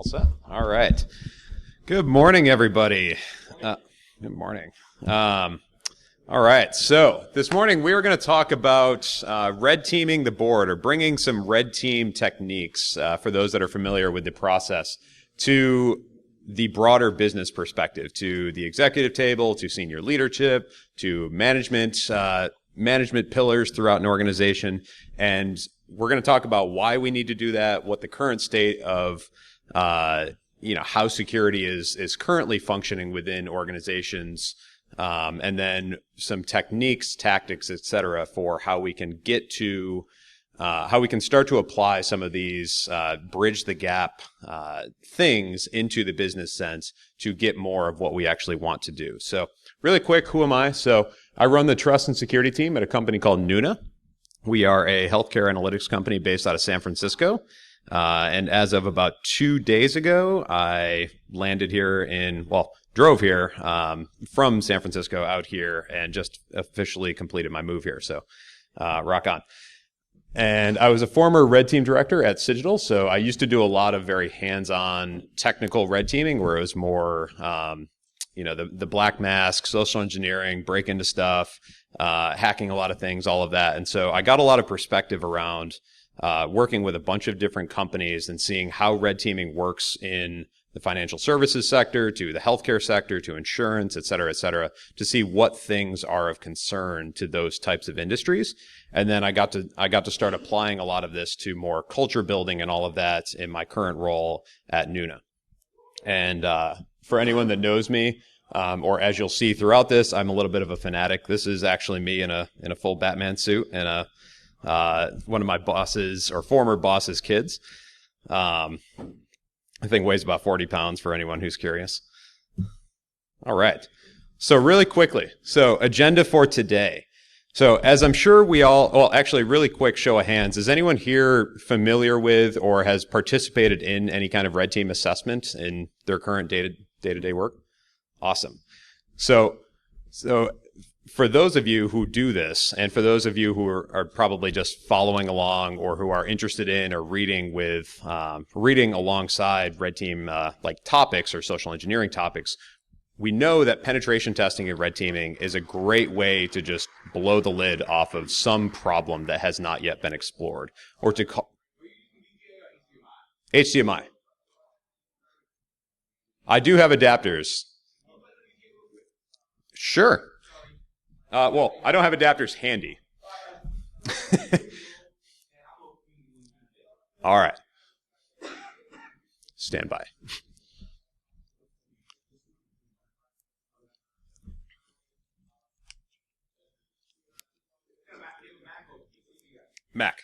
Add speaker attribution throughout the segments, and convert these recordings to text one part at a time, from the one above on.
Speaker 1: All set. All right. Good morning, everybody. Good morning. All right. So this morning we were going to talk about red teaming the board, or bringing some red team techniques for those that are familiar with the process to the broader business perspective, to the executive table, to senior leadership, to management pillars throughout an organization. And we're going to talk about why we need to do that, what the current state of how security is currently functioning within organizations, and then some techniques, tactics, etc., for how we can get to how we can start to apply some of these bridge the gap things into the business sense to get more of what we actually want to do. So really quick, who am I? So I run the trust and security team at a company called Nuna. We are a healthcare analytics company based out of San Francisco. And as of about 2 days ago, I landed here drove here from San Francisco out here and just officially completed my move here. So rock on. And I was a former red team director at Cigital. So I used to do a lot of very hands-on technical red teaming where it was more, the black mask, social engineering, break into stuff, hacking a lot of things, all of that. And so I got a lot of perspective around working with a bunch of different companies and seeing how red teaming works in the financial services sector, to the healthcare sector, to insurance, et cetera, to see what things are of concern to those types of industries. And then I got to start applying a lot of this to more culture building and all of that in my current role at Nuna. And for anyone that knows me, or as you'll see throughout this, I'm a little bit of a fanatic. This is actually me in a full Batman suit and one of my bosses or former boss's kids. I think weighs about 40 pounds for anyone who's curious. All right. So really quickly. So agenda for today. So as I'm sure really quick show of hands. Is anyone here familiar with or has participated in any kind of red team assessment in their current day-to-day work? Awesome. So for those of you who do this, and for those of you who are probably just following along or who are interested in or reading alongside red team topics or social engineering topics, we know that penetration testing and red teaming is a great way to just blow the lid off of some problem that has not yet been explored, or to call HDMI. I do have adapters. Sure. I don't have adapters handy. All right. Stand by. Mac.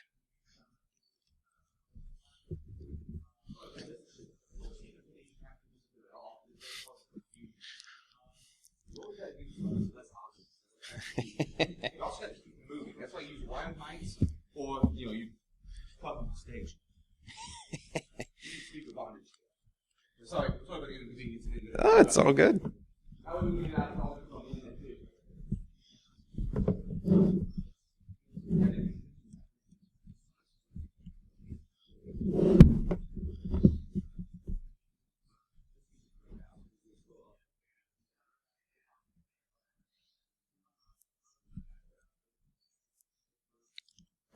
Speaker 2: You also got to keep moving. That's why you use wired mics, or you pop on stage. You speaker bondage. Sorry about the inconvenience.
Speaker 1: Oh, it's all good.
Speaker 2: I would move that and all on the internet too.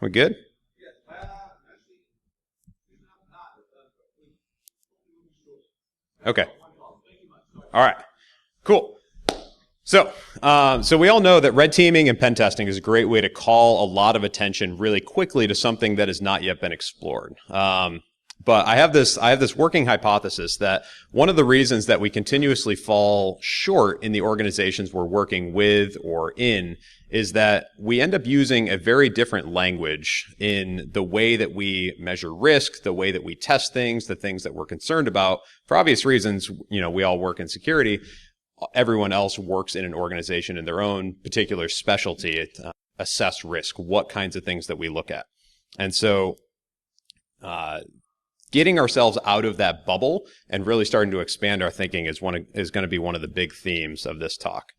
Speaker 1: We good? Okay. All right. Cool. So we all know that red teaming and pen testing is a great way to call a lot of attention really quickly to something that has not yet been explored. But I have this working hypothesis that one of the reasons that we continuously fall short in the organizations we're working with or in is that we end up using a very different language in the way that we measure risk, the way that we test things, the things that we're concerned about. For obvious reasons, we all work in security. Everyone else works in an organization in their own particular specialty, assess risk, what kinds of things that we look at. And so, getting ourselves out of that bubble and really starting to expand our thinking is going to be one of the big themes of this talk.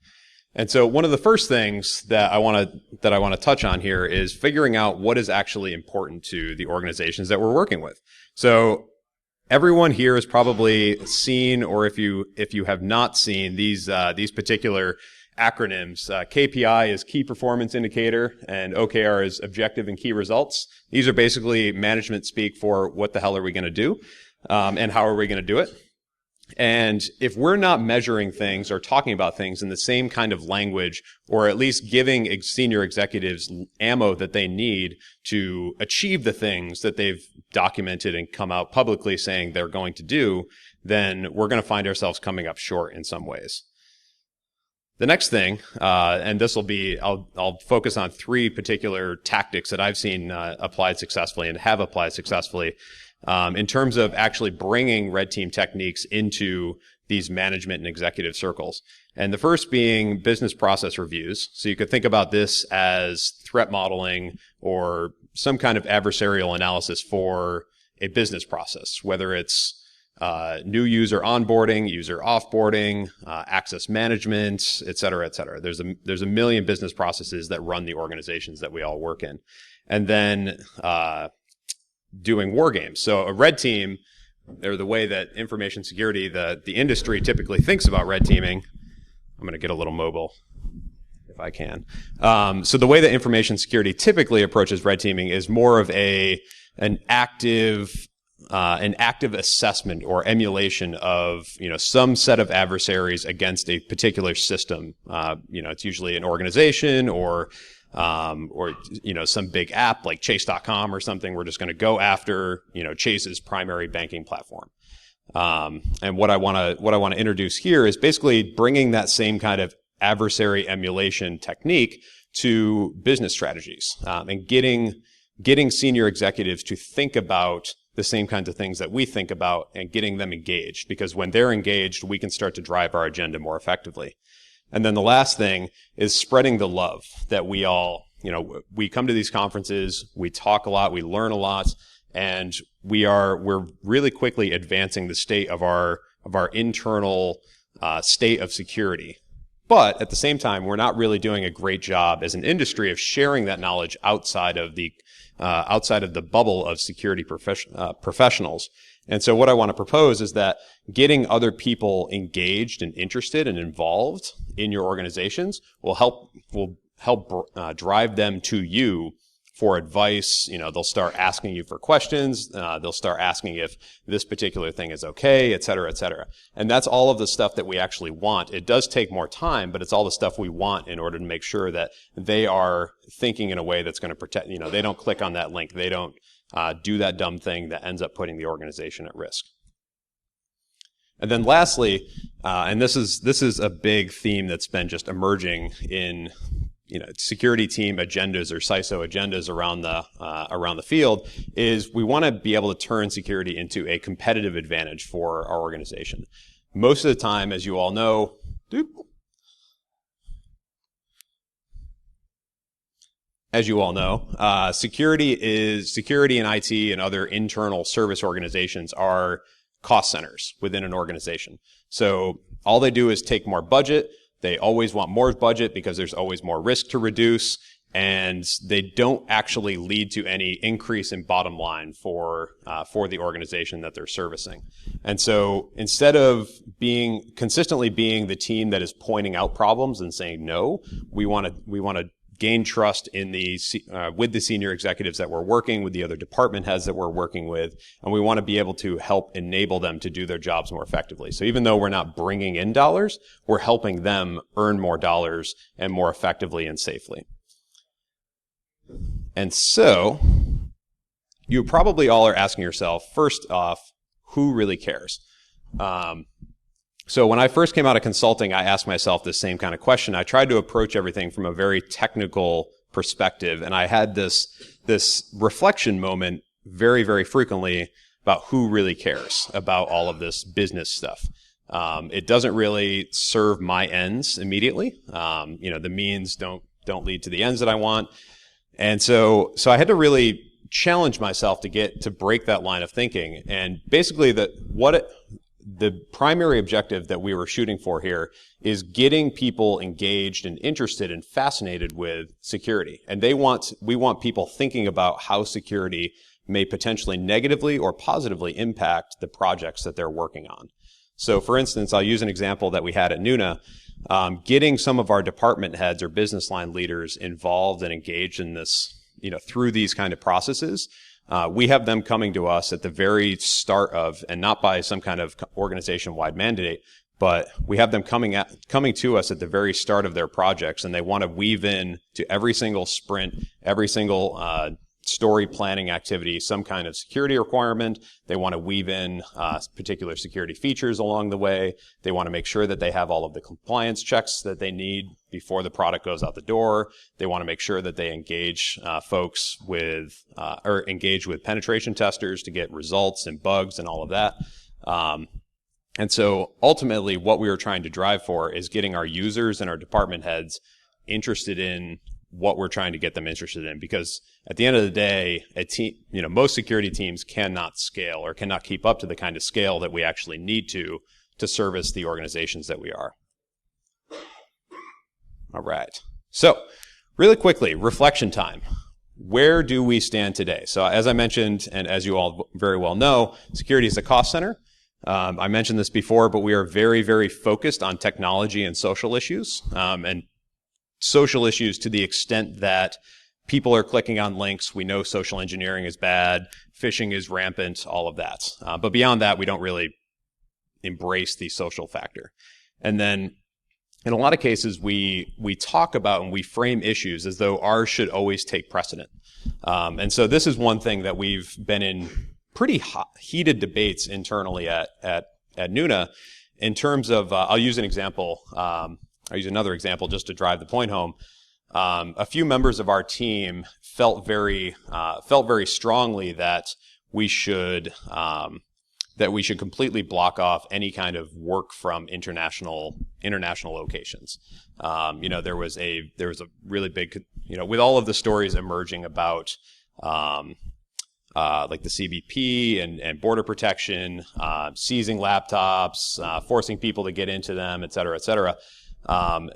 Speaker 1: And so one of the first things that I want to touch on here is figuring out what is actually important to the organizations that we're working with. So everyone here has probably seen, or if you have not seen these particular acronyms. KPI is Key Performance Indicator, and OKR is Objective and Key Results. These are basically management speak for what the hell are we going to do, and how are we going to do it. And if we're not measuring things or talking about things in the same kind of language, or at least giving senior executives ammo that they need to achieve the things that they've documented and come out publicly saying they're going to do, then we're going to find ourselves coming up short in some ways. The next thing, and this will be, I'll focus on 3 particular tactics that I've seen applied successfully and have applied successfully in terms of actually bringing red team techniques into these management and executive circles. And the first being business process reviews. So you could think about this as threat modeling or some kind of adversarial analysis for a business process, whether it's new user onboarding, user offboarding, access management, et cetera, et cetera. There's a million business processes that run the organizations that we all work in. And then doing war games. So a red team, or the way that information security, the industry typically thinks about red teaming. I'm going to get a little mobile if I can. So the way that information security typically approaches red teaming is more of an active assessment or emulation of, some set of adversaries against a particular system. It's usually an organization or some big app like Chase.com or something. We're just going to go after, Chase's primary banking platform. And what I want to introduce here is basically bringing that same kind of adversary emulation technique to business strategies, and getting senior executives to think about the same kinds of things that we think about and getting them engaged, because when they're engaged, we can start to drive our agenda more effectively. And then the last thing is spreading the love that we all, we come to these conferences, we talk a lot, we learn a lot, and we're really quickly advancing the state of our internal state of security. But at the same time, we're not really doing a great job as an industry of sharing that knowledge outside of the bubble of security professionals. And so what I want to propose is that getting other people engaged and interested and involved in your organizations will help drive them to you for advice. They'll start asking you for questions. They'll start asking if this particular thing is okay, et cetera, et cetera. And that's all of the stuff that we actually want. It does take more time, but it's all the stuff we want in order to make sure that they are thinking in a way that's going to protect, they don't click on that link. They don't do that dumb thing that ends up putting the organization at risk. And then lastly, and this is a big theme that's been just emerging in security team agendas or CISO agendas around the field, is we want to be able to turn security into a competitive advantage for our organization. Most of the time, as you all know, security and IT and other internal service organizations are cost centers within an organization. So all they do is take more budget. They always want more budget because there's always more risk to reduce, and they don't actually lead to any increase in bottom line for the organization that they're servicing. And so instead of consistently being the team that is pointing out problems and saying no, we want to gain trust with the senior executives that we're working with, the other department heads that we're working with, and we want to be able to help enable them to do their jobs more effectively. So even though we're not bringing in dollars, we're helping them earn more dollars and more effectively and safely. And so you probably all are asking yourself, first off, who really cares? So when I first came out of consulting, I asked myself this same kind of question. I tried to approach everything from a very technical perspective, and I had this reflection moment very, very frequently about who really cares about all of this business stuff. It doesn't really serve my ends immediately. The means don't lead to the ends that I want. And so I had to really challenge myself to break that line of thinking. And basically the primary objective that we were shooting for here is getting people engaged and interested and fascinated with security. And we want people thinking about how security may potentially negatively or positively impact the projects that they're working on. So for instance, I'll use an example that we had at Nuna. Getting some of our department heads or business line leaders involved and engaged in this, through these kind of processes. We have them coming to us at the very start of, and not by some kind of organization-wide mandate, but we have them coming to us at the very start of their projects, and they want to weave in to every single sprint, every single story planning activity, some kind of security requirement. They want to weave in particular security features along the way. They want to make sure that they have all of the compliance checks that they need before the product goes out the door. They want to make sure that they engage folks with, or engage with penetration testers to get results and bugs and all of that. And so ultimately what we were trying to drive for is getting our users and our department heads interested in what we're trying to get them interested in, because at the end of the day, a team, most security teams cannot scale or cannot keep up to the kind of scale that we actually need to service the organizations that we are. All right. So really quickly, reflection time. Where do we stand today? So as I mentioned, and as you all very well know, security is a cost center. I mentioned this before, but we are very, very focused on technology and social issues, and social issues to the extent that people are clicking on links. We know social engineering is bad, phishing is rampant, all of that. But beyond that, we don't really embrace the social factor. And then in a lot of cases, we talk about and we frame issues as though ours should always take precedent. And so this is one thing that we've been in pretty heated debates internally at Nuna in terms of, I'll use an example. I'll use another example just to drive the point home. A few members of our team felt very strongly that we should completely block off any kind of work from international locations. There was a really big, with all of the stories emerging about like the CBP and border protection, seizing laptops, forcing people to get into them, et cetera, et cetera.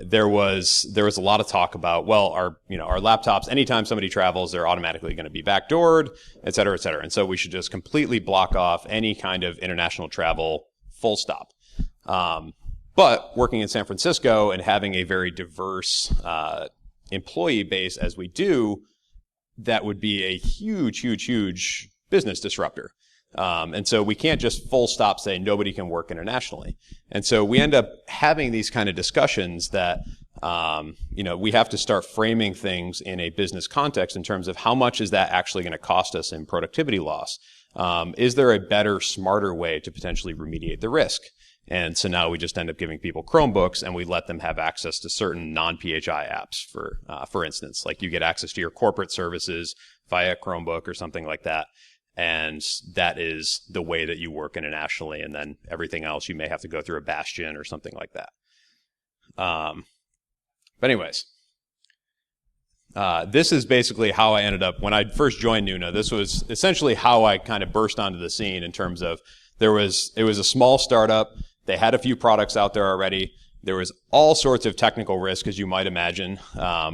Speaker 1: There was a lot of talk about, well, our laptops, anytime somebody travels, they're automatically going to be backdoored, et cetera, et cetera. And so we should just completely block off any kind of international travel, full stop. But working in San Francisco and having a very diverse, employee base as we do, that would be a huge, huge, huge business disruptor. And so we can't just full stop say nobody can work internationally. And so we end up having these kind of discussions that, we have to start framing things in a business context in terms of how much is that actually going to cost us in productivity loss? Is there a better, smarter way to potentially remediate the risk? And so now we just end up giving people Chromebooks and we let them have access to certain non-PHI apps for instance, like you get access to your corporate services via a Chromebook or something like that. And that is the way that you work internationally. And then everything else, you may have to go through a bastion or something like that. But anyways, this is basically how I ended up, when I first joined Nuna, this was essentially how I kind of burst onto the scene in terms of it was a small startup. They had a few products out there already. There was all sorts of technical risk, as you might imagine,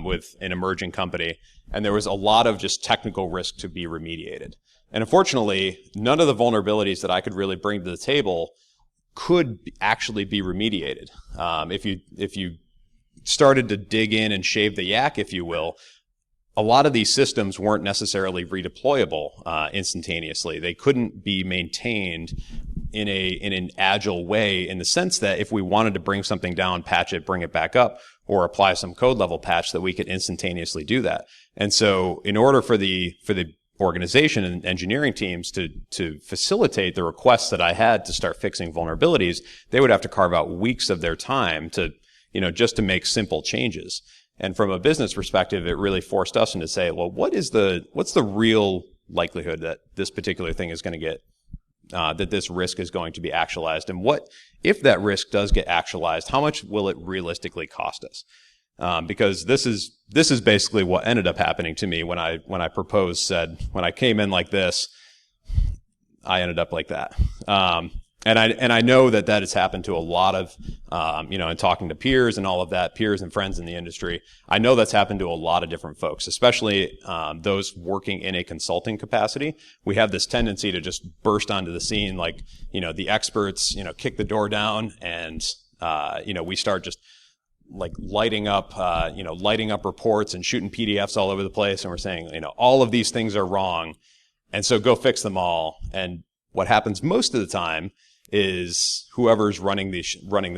Speaker 1: with an emerging company. And there was a lot of just technical risk to be remediated. And unfortunately, none of the vulnerabilities that I could really bring to the table could actually be remediated. If you started to dig in and shave the yak, if you will, a lot of these systems weren't necessarily redeployable instantaneously. They couldn't be maintained in an agile way, in the sense that if we wanted to bring something down, patch it, bring it back up, or apply some code level patch, that we could instantaneously do that. And so in order for the organization and engineering teams to facilitate the requests that I had to start fixing vulnerabilities, they would have to carve out weeks of their time to, just to make simple changes. And from a business perspective, it really forced us into say, well, what's the real likelihood that this particular thing is going to get, that this risk is going to be actualized? And what, if that risk does get actualized, how much will it realistically cost us? Because this is basically what ended up happening to me when I when I came in like this, I ended up like that. And I know that has happened to a lot of, in talking to peers and all of that, peers and friends in the industry. I know that's happened to a lot of different folks, especially those working in a consulting capacity. We have this tendency to just burst onto the scene like, the experts, kick the door down and, we start just like lighting up reports and shooting PDFs all over the place. And we're saying, all of these things are wrong. And so go fix them all. And what happens most of the time is whoever's running the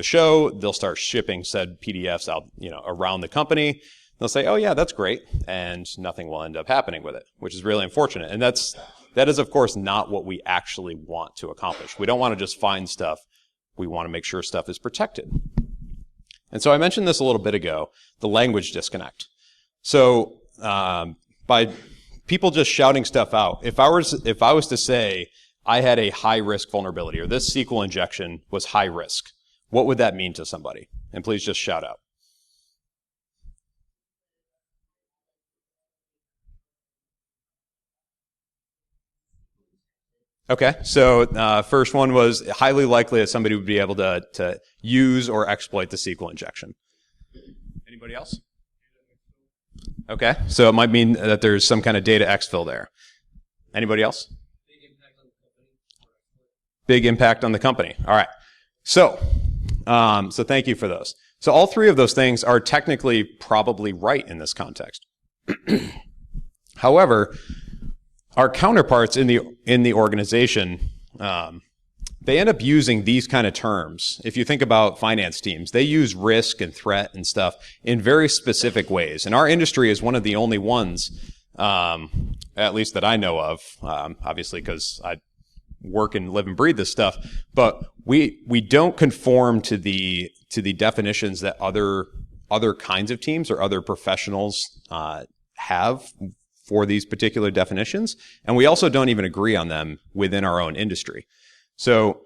Speaker 1: show, they'll start shipping said PDFs out, around the company. They'll say, "Oh yeah, that's great," and nothing will end up happening with it, which is really unfortunate. And that is of course not what we actually want to accomplish. We don't want to just find stuff. We want to make sure stuff is protected. And so I mentioned this a little bit ago, the language disconnect. So by people just shouting stuff out, if I was to say I had a high-risk vulnerability, or this SQL injection was high risk, what would that mean to somebody? And please just shout out. Okay, so first one was highly likely that somebody would be able to use or exploit the SQL injection. Anybody else? Okay, so it might mean that there's some kind of data exfil there. Anybody else? Big impact on the company. All right. So thank you for those. So all three of those things are technically probably right in this context. However, our counterparts in the organization, they end up using these kind of terms. If you think about finance teams, they use risk and threat and stuff in very specific ways. And our industry is one of the only ones, at least that I know of, obviously because I work and live and breathe this stuff, but we don't conform to the definitions that other kinds of teams or other professionals have for these particular definitions, and we also don't even agree on them within our own industry. So,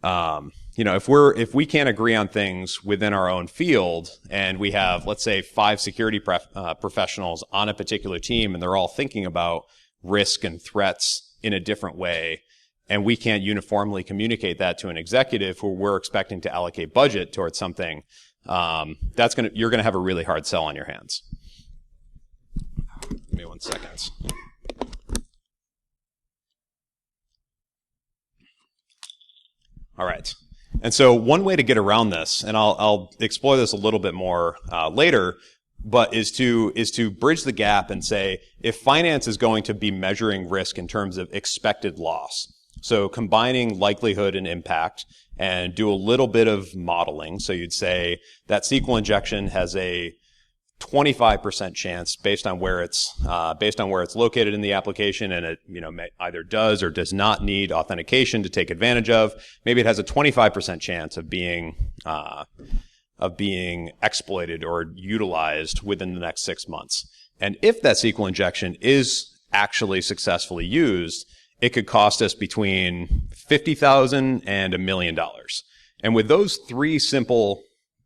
Speaker 1: if we can't agree on things within our own field, and we have, let's say, 5 security professionals on a particular team, and they're all thinking about risk and threats in a different way, and we can't uniformly communicate that to an executive who we're expecting to allocate budget towards something, you're gonna have a really hard sell on your hands. Give me 1 second. All right. And so one way to get around this, and I'll explore this a little bit more later, but is to bridge the gap and say, if finance is going to be measuring risk in terms of expected loss, so combining likelihood and impact, and do a little bit of modeling. So you'd say that SQL injection has a 25% chance based on where it's located in the application, and it either does or does not need authentication to take advantage of. Maybe it has a 25% chance of being exploited or utilized within the next 6 months. And if that SQL injection is actually successfully used, it could cost us between $50,000 and $1 million. And with those 3 simple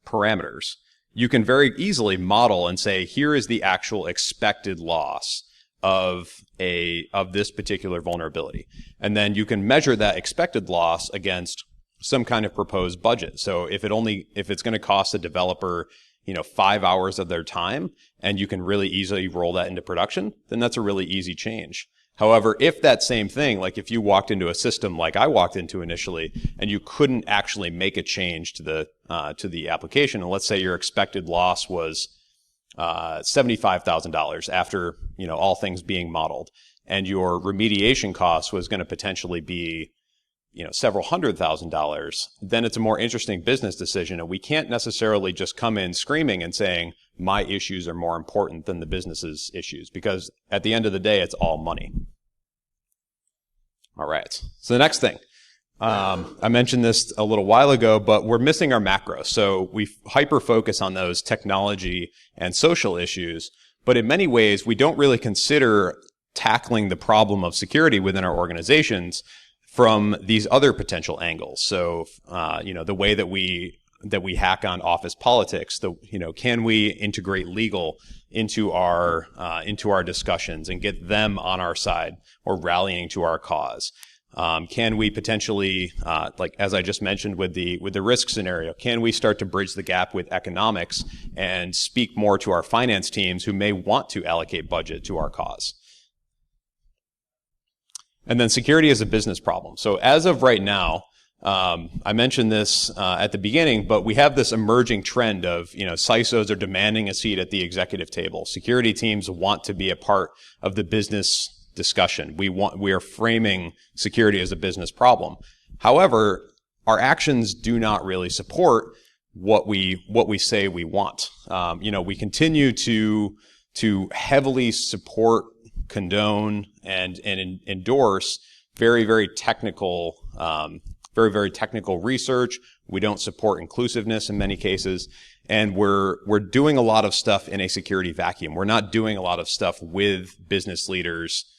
Speaker 1: parameters, you can very easily model and say, here is the actual expected loss of this particular vulnerability. And then you can measure that expected loss against some kind of proposed budget. So if it's going to cost a developer, 5 hours of their time, and you can really easily roll that into production, then that's a really easy change. However, if that same thing, like if you walked into a system like I walked into initially, and you couldn't actually make a change to the application, and let's say your expected loss was $75,000 after all things being modeled, and your remediation cost was going to potentially be several $100,000, then it's a more interesting business decision, and we can't necessarily just come in screaming and saying my issues are more important than the business's issues, because at the end of the day, it's all money. All right. So the next thing, I mentioned this a little while ago, but we're missing our macros. So we hyper focus on those technology and social issues, but in many ways, we don't really consider tackling the problem of security within our organizations from these other potential angles. So, the way that we hack on office politics, can we integrate legal into our discussions and get them on our side or rallying to our cause? Can we potentially, like as I just mentioned with the risk scenario, can we start to bridge the gap with economics and speak more to our finance teams who may want to allocate budget to our cause? And then security is a business problem. So as of right now, I mentioned this at the beginning, but we have this emerging trend of, CISOs are demanding a seat at the executive table. Security teams want to be a part of the business discussion. We are framing security as a business problem. However, our actions do not really support what we say we want. We continue to heavily support, condone, and endorse very, very technical research. We don't support inclusiveness in many cases, and we're doing a lot of stuff in a security vacuum. We're not doing a lot of stuff with business leaders,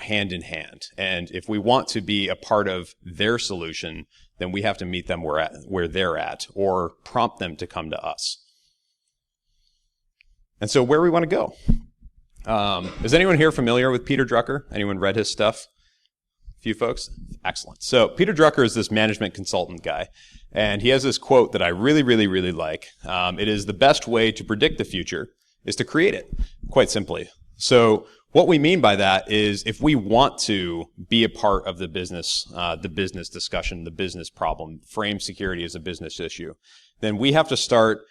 Speaker 1: hand in hand. And if we want to be a part of their solution, then we have to meet them where they're at, or prompt them to come to us. And so where we want to go. Is anyone here familiar with Peter Drucker? Anyone read his stuff? A few folks? Excellent. So Peter Drucker is this management consultant guy, and he has this quote that I really, really, really like. It is the best way to predict the future is to create it, quite simply. So what we mean by that is if we want to be a part of the business discussion, the business problem, frame security as a business issue, then we have to start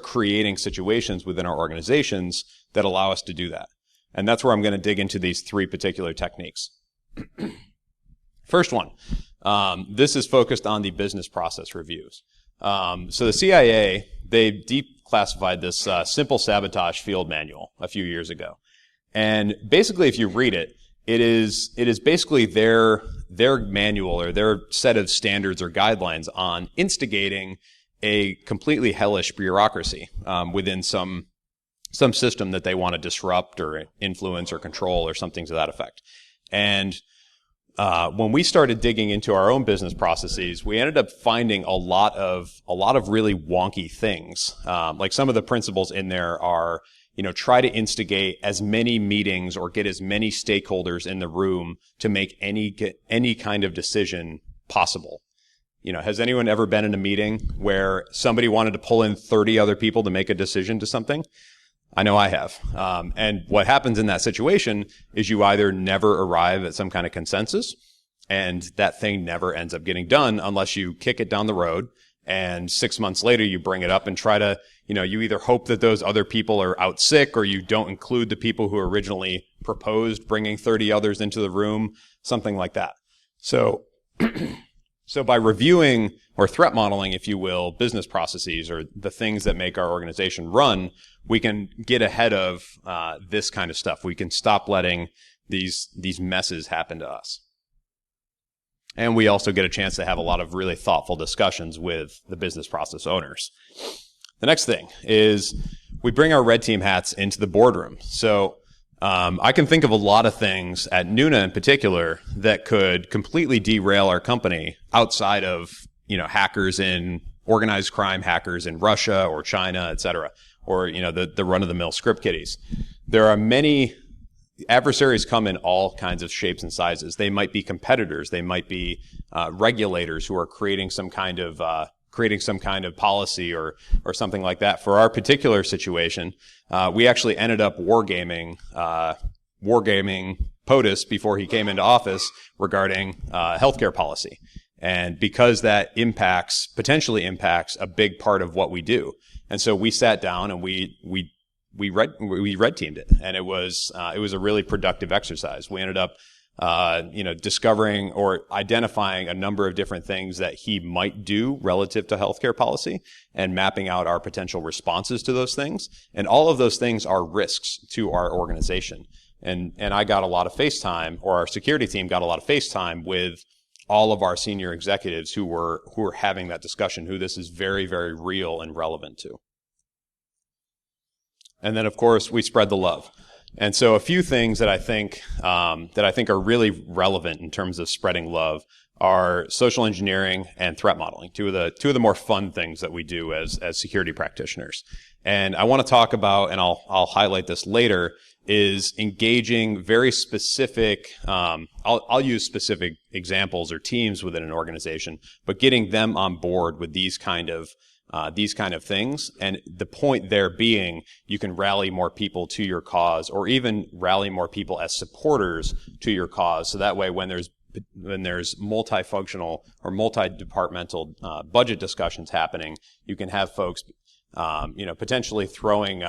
Speaker 1: creating situations within our organizations that allow us to do that. And that's where I'm going to dig into these three particular techniques. First one, this is focused on the business process reviews. So the CIA, they declassified this simple sabotage field manual a few years ago. And basically, if you read it, it is basically their manual or their set of standards or guidelines on instigating a completely hellish bureaucracy within some system that they want to disrupt or influence or control or something to that effect. And when we started digging into our own business processes, we ended up finding a lot of really wonky things. Like some of the principles in there are, try to instigate as many meetings or get as many stakeholders in the room to make any kind of decision possible. Has anyone ever been in a meeting where somebody wanted to pull in 30 other people to make a decision to something? I know I have. And what happens in that situation is you either never arrive at some kind of consensus, and that thing never ends up getting done unless you kick it down the road, and 6 months later you bring it up and try to, you either hope that those other people are out sick, or you don't include the people who originally proposed bringing 30 others into the room, something like that. So by reviewing or threat modeling, if you will, business processes or the things that make our organization run, we can get ahead of this kind of stuff. We can stop letting these messes happen to us. And we also get a chance to have a lot of really thoughtful discussions with the business process owners. The next thing is we bring our red team hats into the boardroom. So I can think of a lot of things at Nuna in particular that could completely derail our company outside of, hackers in organized crime hackers in Russia or China, et cetera, or, the run-of-the-mill script kiddies. There are many adversaries come in all kinds of shapes and sizes. They might be competitors. They might be regulators who are creating some kind of policy or something like that. For our particular situation, we actually ended up wargaming POTUS before he came into office regarding healthcare policy. And because that potentially impacts a big part of what we do. And so we sat down and we red teamed it, and it was a really productive exercise. We ended up discovering or identifying a number of different things that he might do relative to healthcare policy and mapping out our potential responses to those things. And all of those things are risks to our organization. And I got a lot of face time, or our security team got a lot of face time with all of our senior executives who were having that discussion, who this is very, very real and relevant to. And then, of course, we spread the love. And so a few things that I think are really relevant in terms of spreading love are social engineering and threat modeling, two of the more fun things that we do as security practitioners. And I want to talk about, and I'll highlight this later, is engaging very specific, I'll use specific examples or teams within an organization, but getting them on board with these kind of things. And the point there being, you can rally more people to your cause, or even rally more people as supporters to your cause. So that way, when there's multifunctional or multi-departmental budget discussions happening, you can have folks potentially throwing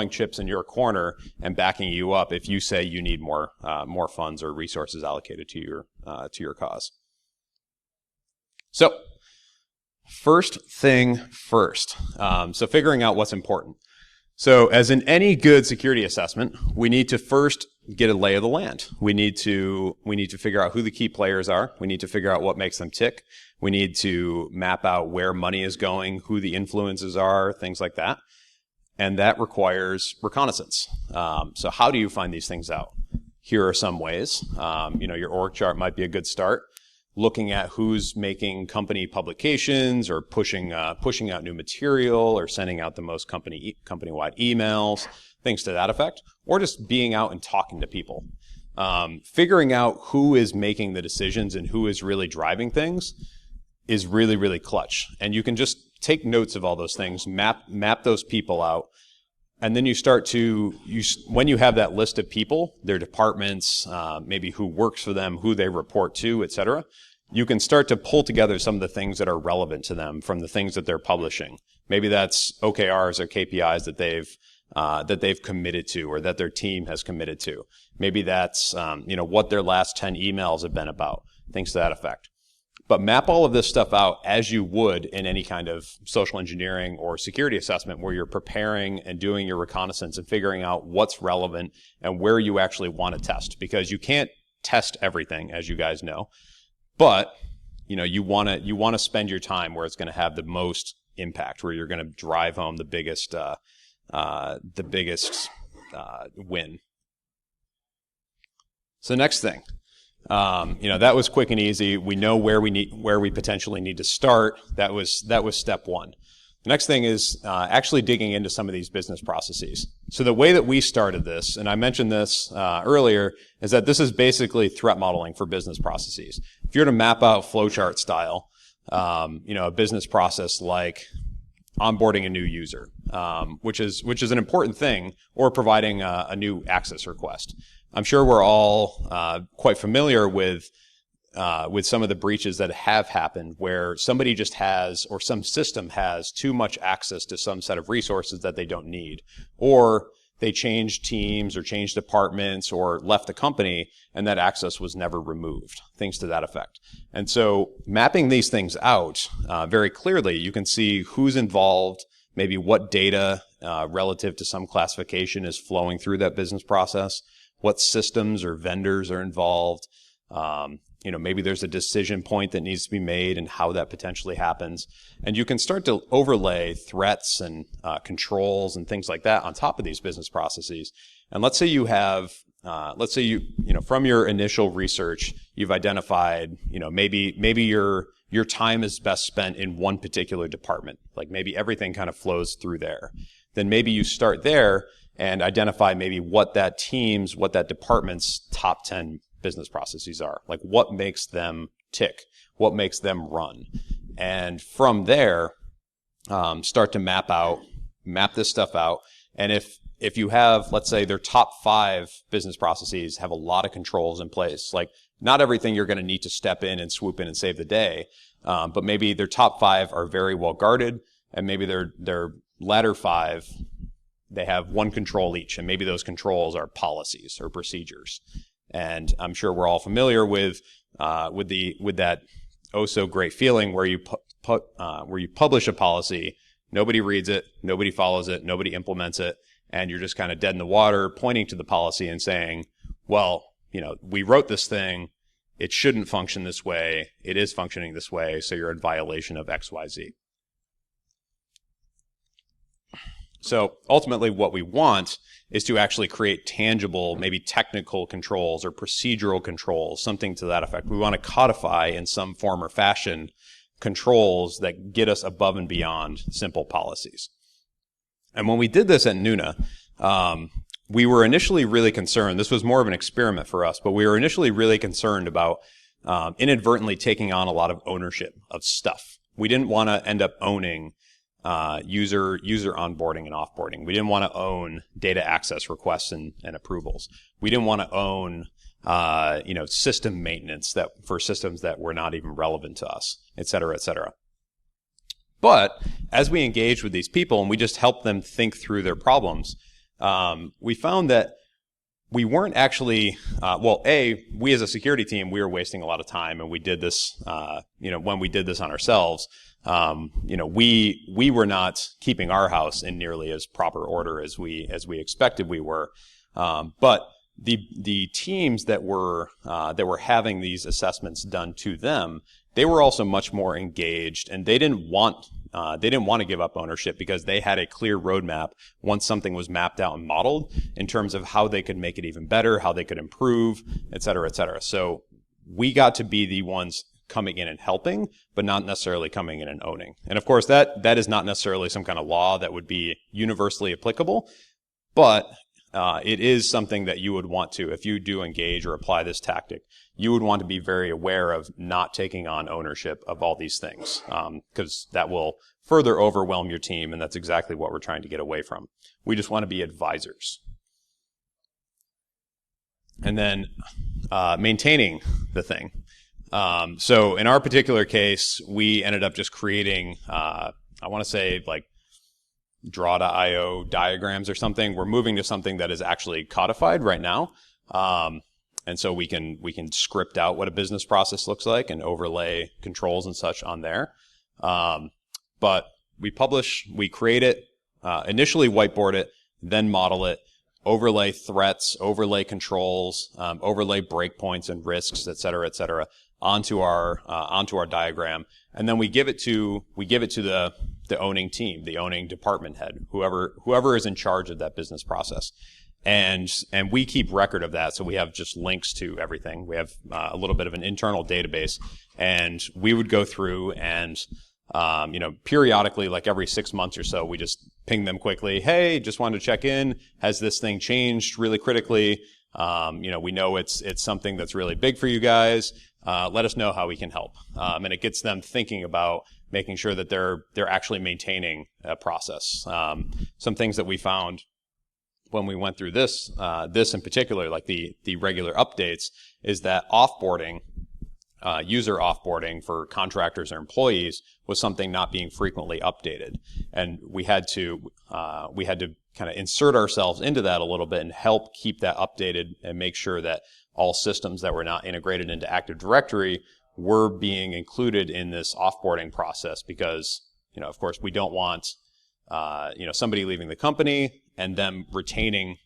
Speaker 1: chips in your corner and backing you up if you say you need more funds or resources allocated to your cause. So, first thing first. So figuring out what's important. So as in any good security assessment, we need to first get a lay of the land. We need to figure out who the key players are. We need to figure out what makes them tick. We need to map out where money is going, who the influences are, things like that. And that requires reconnaissance. So how do you find these things out? Here are some ways. Your org chart might be a good start. Looking at who's making company publications or pushing out new material or sending out the most company-wide emails, things to that effect, or just being out and talking to people. Figuring out who is making the decisions and who is really driving things is really, really clutch. And you can just take notes of all those things, map those people out, and then when you have that list of people, their departments, maybe who works for them, who they report to, et cetera, you can start to pull together some of the things that are relevant to them from the things that they're publishing. Maybe that's OKRs or KPIs that they've committed to, or that their team has committed to. Maybe that's what their last 10 emails have been about, things to that effect. But map all of this stuff out as you would in any kind of social engineering or security assessment where you're preparing and doing your reconnaissance and figuring out what's relevant and where you actually want to test. Because you can't test everything, as you guys know. But you want to spend your time where it's going to have the most impact, where you're going to drive home the biggest win. So next thing. That was quick and easy. We know where we potentially need to start. That was step one. The next thing is actually digging into some of these business processes. So the way that we started this, and I mentioned this earlier, is that this is basically threat modeling for business processes. If you're to map out flowchart style, a business process like onboarding a new user, which is an important thing, or providing a new access request. I'm sure we're all quite familiar with some of the breaches that have happened where somebody just has, or some system has, too much access to some set of resources that they don't need. Or they changed teams or changed departments or left the company and that access was never removed. Things to that effect. And so mapping these things out very clearly, you can see who's involved, maybe what data relative to some classification is flowing through that business process, what systems or vendors are involved. Maybe there's a decision point that needs to be made and how that potentially happens. And you can start to overlay threats and controls and things like that on top of these business processes. And let's say you have, from your initial research, you've identified, maybe your time is best spent in one particular department. Like maybe everything kind of flows through there. Then maybe you start there and identify maybe what that department's top 10 business processes are. Like what makes them tick, what makes them run. And from there, start to map this stuff out. And if you have, let's say their top 5 business processes have a lot of controls in place, like not everything you're going to need to step in and swoop in and save the day, but maybe their top 5 are very well guarded, and maybe their latter 5, they have one control each, and maybe those controls are policies or procedures. And I'm sure we're all familiar with that oh so great feeling where you publish a policy, nobody reads it, nobody follows it, nobody implements it, and you're just kind of dead in the water, pointing to the policy and saying, well, we wrote this thing, it shouldn't function this way, it is functioning this way, so you're in violation of XYZ. So ultimately what we want is to actually create tangible, maybe technical controls or procedural controls, something to that effect. We want to codify in some form or fashion controls that get us above and beyond simple policies. And when we did this at Nuna, we were initially really concerned. This was more of an experiment for us, but we were initially really concerned about inadvertently taking on a lot of ownership of stuff. We didn't want to end up owning user onboarding and offboarding. We didn't want to own data access requests and approvals. We didn't want to own system maintenance for systems that were not even relevant to us, et cetera, et cetera. But as we engaged with these people and we just helped them think through their problems, we found that we weren't actually, we as a security team, we were wasting a lot of time, and we did this, when we did this on ourselves, we were not keeping our house in nearly as proper order as we expected we were. But the teams that were having these assessments done to them, they were also much more engaged, and they didn't want to give up ownership because they had a clear roadmap once something was mapped out and modeled in terms of how they could make it even better, how they could improve, et cetera, et cetera. So we got to be the ones coming in and helping, but not necessarily coming in and owning. And of course, that is not necessarily some kind of law that would be universally applicable, but it is something that you would want to, if you do engage or apply this tactic, you would want to be very aware of not taking on ownership of all these things, because that will further overwhelm your team, and that's exactly what we're trying to get away from. We just want to be advisors. And then maintaining the thing. So in our particular case, we ended up just creating, I want to say like draw.io diagrams or something. We're moving to something that is actually codified right now. And so we can script out what a business process looks like and overlay controls and such on there. But we create it, initially whiteboard it, then model it, overlay threats, overlay controls, overlay breakpoints and risks, et cetera, onto our diagram. And then we give it to the owning team, the owning department head, whoever is in charge of that business process. And we keep record of that, so we have just links to everything. We have a little bit of an internal database, and we would go through and periodically, like every 6 months or so, we just ping them quickly. Hey, just wanted to check in. Has this thing changed really critically? We know it's something that's really big for you guys. Let us know how we can help. And it gets them thinking about making sure that they're actually maintaining a process. Some things that we found when we went through this in particular, like the regular updates, is that offboarding, user offboarding for contractors or employees was something not being frequently updated. And we had to kind of insert ourselves into that a little bit and help keep that updated and make sure that all systems that were not integrated into Active Directory were being included in this offboarding process, because, of course, we don't want, somebody leaving the company and them retaining,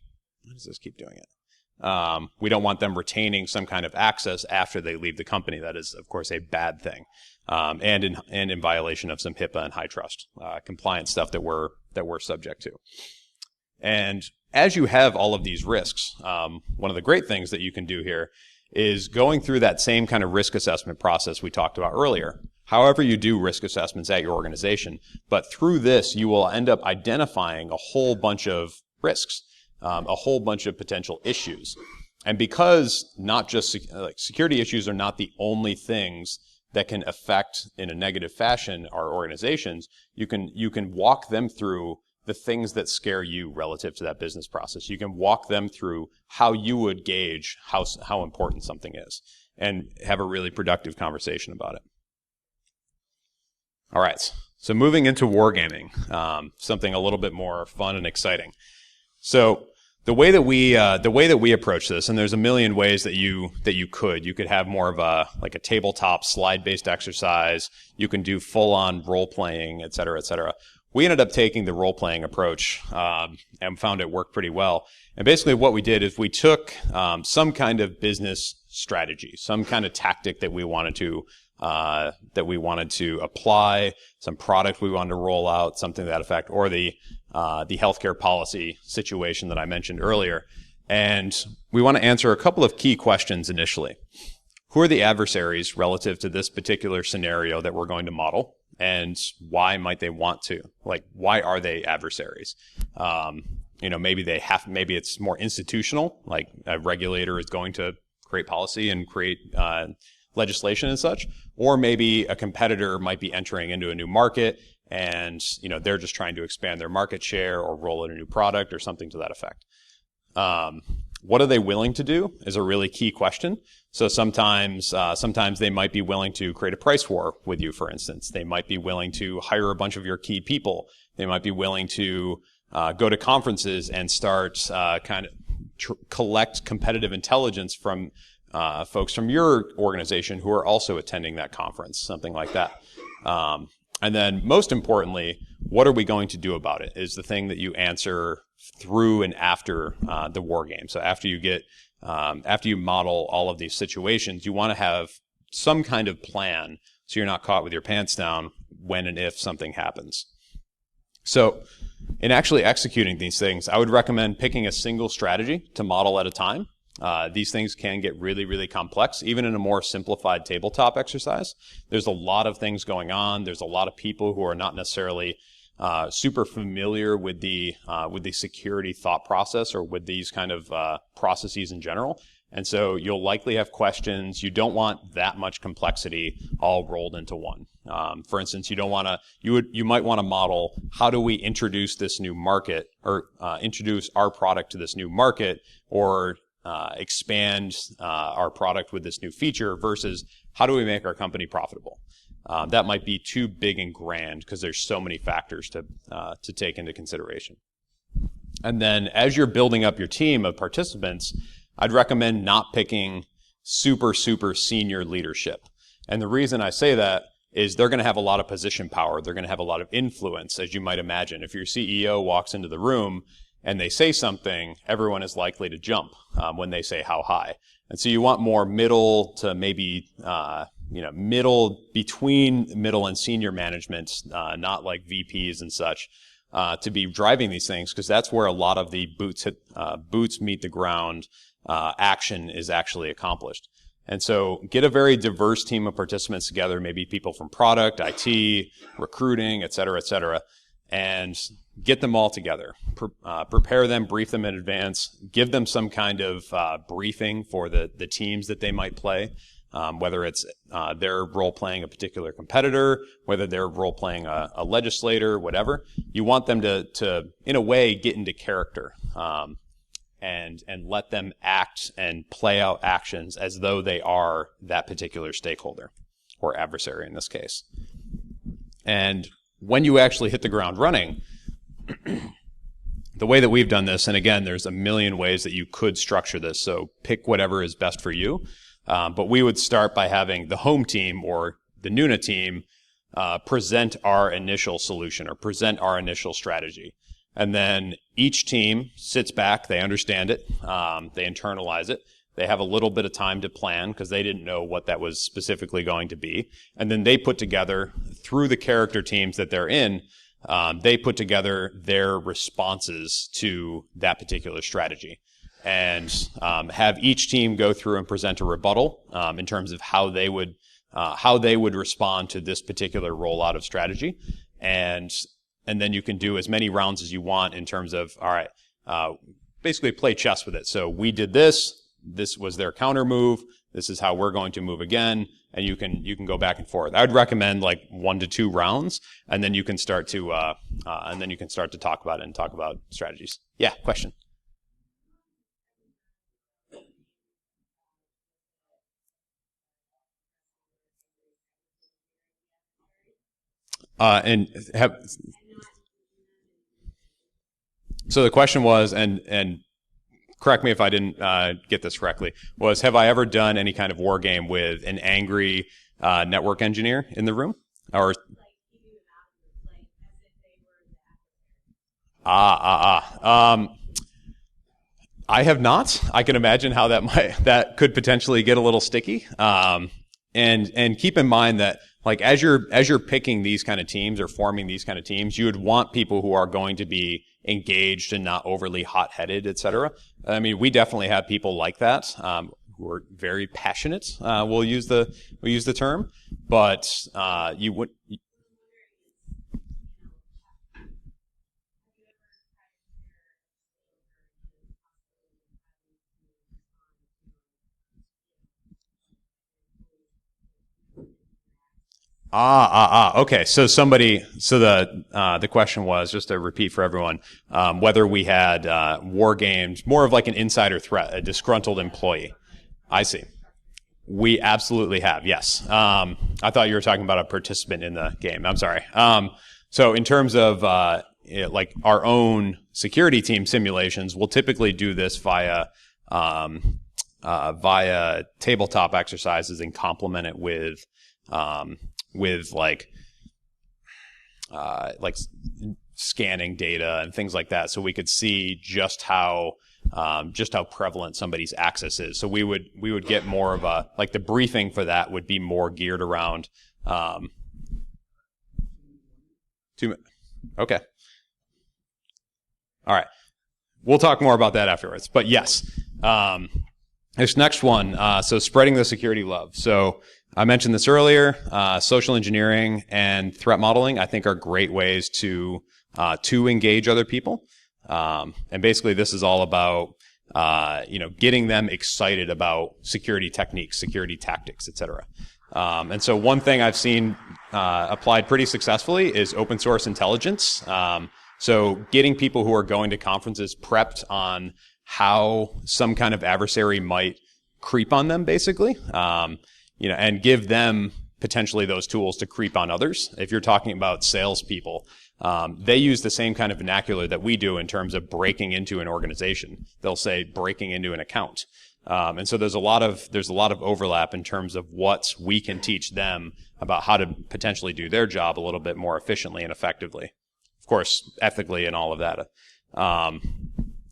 Speaker 1: why does this keep doing it? We don't want them retaining some kind of access after they leave the company. That is, of course, a bad thing, and in violation of some HIPAA and high trust compliance stuff that we're subject to. And as you have all of these risks, one of the great things that you can do here is going through that same kind of risk assessment process we talked about earlier. However you do risk assessments at your organization, but through this, you will end up identifying a whole bunch of risks, a whole bunch of potential issues. And because not just security issues are not the only things that can affect in a negative fashion our organizations, you can walk them through the things that scare you relative to that business process. You can walk them through how you would gauge how important something is and have a really productive conversation about it. All right, so moving into wargaming, something a little bit more fun and exciting. So the way that we approach this, and there's a million ways that you could have more of a tabletop slide-based exercise. You can do full-on role-playing, et cetera, et cetera. We ended up taking the role-playing approach and found it worked pretty well. And basically what we did is we took some kind of business strategy, some kind of tactic that we wanted to apply, some product we wanted to roll out, something to that effect, or the healthcare policy situation that I mentioned earlier. And we want to answer a couple of key questions initially. Who are the adversaries relative to this particular scenario that we're going to model? and why might they want to? Like, why are they adversaries? Maybe maybe it's more institutional, like a regulator is going to create policy and create legislation and such, or maybe a competitor might be entering into a new market and they're just trying to expand their market share or roll out a new product or something to that effect. What are they willing to do is a really key question. So sometimes they might be willing to create a price war with you, for instance. They might be willing to hire a bunch of your key people. They might be willing to go to conferences and start collect competitive intelligence from folks from your organization who are also attending that conference, something like that. And then most importantly, what are we going to do about it is the thing that you answer through and after the war game. So after you model all of these situations, you want to have some kind of plan so you're not caught with your pants down when and if something happens. So in actually executing these things, I would recommend picking a single strategy to model at a time. These things can get really, really complex, even in a more simplified tabletop exercise. There's a lot of things going on. There's a lot of people who are not necessarily super familiar with the security thought process or with these kind of processes in general. And so you'll likely have questions. You don't want that much complexity all rolled into one. For instance, you might want to model, how do we introduce this new market or introduce our product to this new market, or expand our product with this new feature, versus how do we make our company profitable? That might be too big and grand because there's so many factors to take into consideration. And then as you're building up your team of participants, I'd recommend not picking super, super senior leadership. And the reason I say that is they're going to have a lot of position power. They're going to have a lot of influence, as you might imagine. If your CEO walks into the room and they say something, everyone is likely to jump when they say how high. And so you want more middle to maybe, between middle and senior management, not like VPs and such, to be driving these things, because that's where a lot of the boots meet the ground action is actually accomplished. And so get a very diverse team of participants together, maybe people from product, IT, recruiting, et cetera, and get them all together. Prepare them, brief them in advance, give them some kind of briefing for the teams that they might play, whether it's their role playing a particular competitor, whether they're role playing a legislator, whatever. You want them to in a way, get into character. And let them act and play out actions as though they are that particular stakeholder or adversary in this case. And when you actually hit the ground running, the way that we've done this, and again, there's a million ways that you could structure this, so pick whatever is best for you. But we would start by having the home team or the Nuna team present our initial solution or present our initial strategy. And then each team sits back, they understand it, they internalize it, they have a little bit of time to plan because they didn't know what that was specifically going to be. And then they put together, through the character teams that they're in, they put together their responses to that particular strategy. And have each team go through and present a rebuttal in terms of how they would respond to this particular rollout of strategy. And then you can do as many rounds as you want in terms of, all right, basically play chess with it. So we did this was their counter move, this is how we're going to move again, and you can go back and forth. I would recommend like 1 to 2 rounds, and then you can start to talk about it and talk about strategies. Yeah, question. So the question was, and correct me if I didn't get this correctly, was have I ever done any kind of war game with an angry network engineer in the room? Or I have not. I can imagine how that could potentially get a little sticky. And keep in mind that, like, as you're picking these kind of teams or forming these kind of teams, you would want people who are going to be engaged and not overly hot-headed, et cetera. I mean, we definitely have people like that, who are very passionate. We'll use the term, but you would. Okay. So the question was, just to repeat for everyone, whether we had war games, more of like an insider threat, a disgruntled employee. I see. We absolutely have, yes. I thought you were talking about a participant in the game. I'm sorry. So in terms of like our own security team simulations, we'll typically do this via tabletop exercises and complement it with like scanning data and things like that, so we could see just how prevalent somebody's access is. So we would get more of a, like, the briefing for that would be more geared around. Okay. All right. We'll talk more about that afterwards. But yes, this next one. So spreading the security love. So I mentioned this earlier. Social engineering and threat modeling, I think, are great ways to engage other people. And basically, this is all about getting them excited about security techniques, security tactics, etc. And so one thing I've seen applied pretty successfully is open source intelligence. So getting people who are going to conferences prepped on how some kind of adversary might creep on them, basically, and give them potentially those tools to creep on others. If you're talking about salespeople, they use the same kind of vernacular that we do in terms of breaking into an organization. They'll say breaking into an account. And so there's a lot of overlap in terms of what we can teach them about how to potentially do their job a little bit more efficiently and effectively. Of course, ethically and all of that.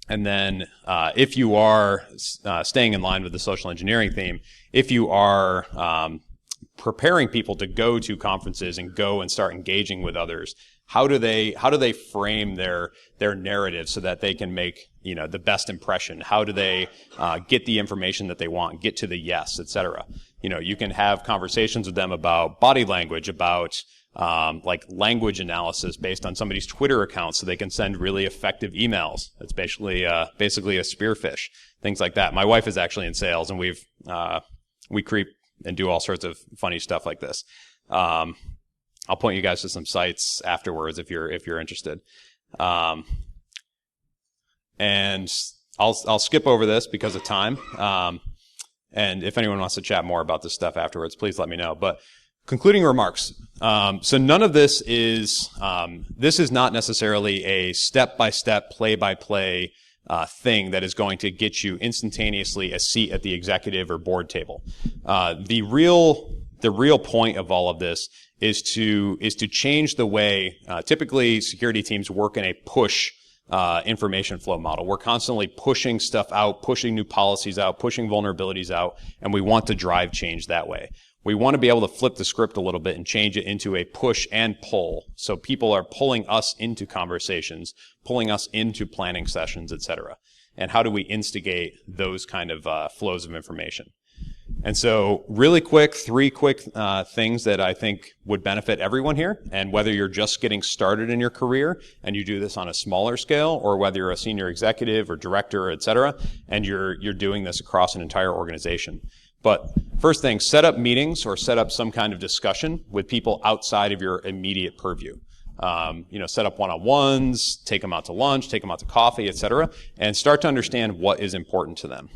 Speaker 1: And then if you are staying in line with the social engineering theme, if you are preparing people to go to conferences and go and start engaging with others, how do they frame their narrative so that they can make the best impression? How do they get the information that they want, get to the yes, etc.? You can have conversations with them about body language, about like language analysis based on somebody's Twitter account, so they can send really effective emails. That's basically a spearfish, things like that. My wife is actually in sales, and we creep and do all sorts of funny stuff like this. I'll point you guys to some sites afterwards if you're interested. And I'll skip over this because of time. And if anyone wants to chat more about this stuff afterwards, please let me know. But concluding remarks. So none of this is not necessarily a step-by-step, play-by-play thing that is going to get you instantaneously a seat at the executive or board table. The real point of all of this is to change the way typically security teams work in a push information flow model. We're constantly pushing stuff out, pushing new policies out, pushing vulnerabilities out, and we want to drive change that way. We want to be able to flip the script a little bit and change it into a push and pull. So people are pulling us into conversations, pulling us into planning sessions, etc. And how do we instigate those kind of flows of information? And so really quick, three quick things that I think would benefit everyone here. And whether you're just getting started in your career and you do this on a smaller scale, or whether you're a senior executive or director, et cetera, and you're doing this across an entire organization. But first thing, set up meetings or set up some kind of discussion with people outside of your immediate purview. Set up one-on-ones, take them out to lunch, take them out to coffee, et cetera, and start to understand what is important to them.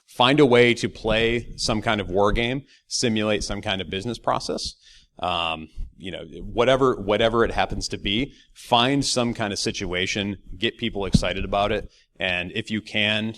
Speaker 1: Find a way to play some kind of war game, simulate some kind of business process. Whatever it happens to be, find some kind of situation, get people excited about it, and if you can,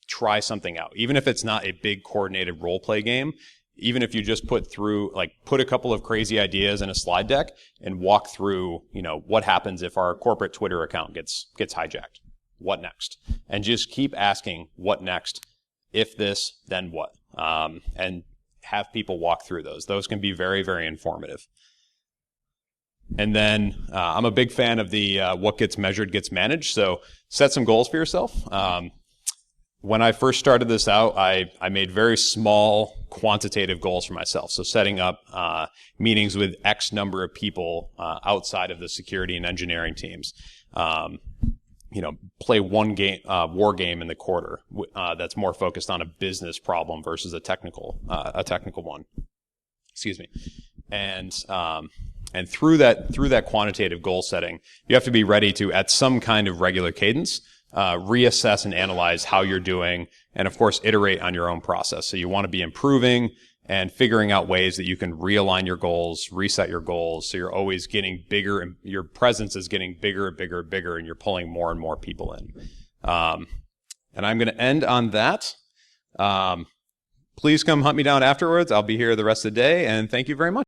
Speaker 1: try something out. Even if it's not a big coordinated role play game, even if you just put a couple of crazy ideas in a slide deck and walk through, what happens if our corporate Twitter account gets hijacked? What next? And just keep asking, what next? If this, then what? And have people walk through those. Those can be very, very informative. And then I'm a big fan of the what gets measured gets managed. So set some goals for yourself. When I first started this out, I made very small quantitative goals for myself. So setting up meetings with X number of people outside of the security and engineering teams. Play one game, war game in the quarter that's more focused on a business problem versus a technical one. excuse me, and through that quantitative goal setting, you have to be ready to, at some kind of regular cadence, reassess and analyze how you're doing, and of course iterate on your own process. So you want to be improving and figuring out ways that you can realign your goals, reset your goals, so you're always getting bigger, and your presence is getting bigger and bigger and bigger, and you're pulling more and more people in. And I'm going to end on that. Please come hunt me down afterwards. I'll be here the rest of the day, and thank you very much.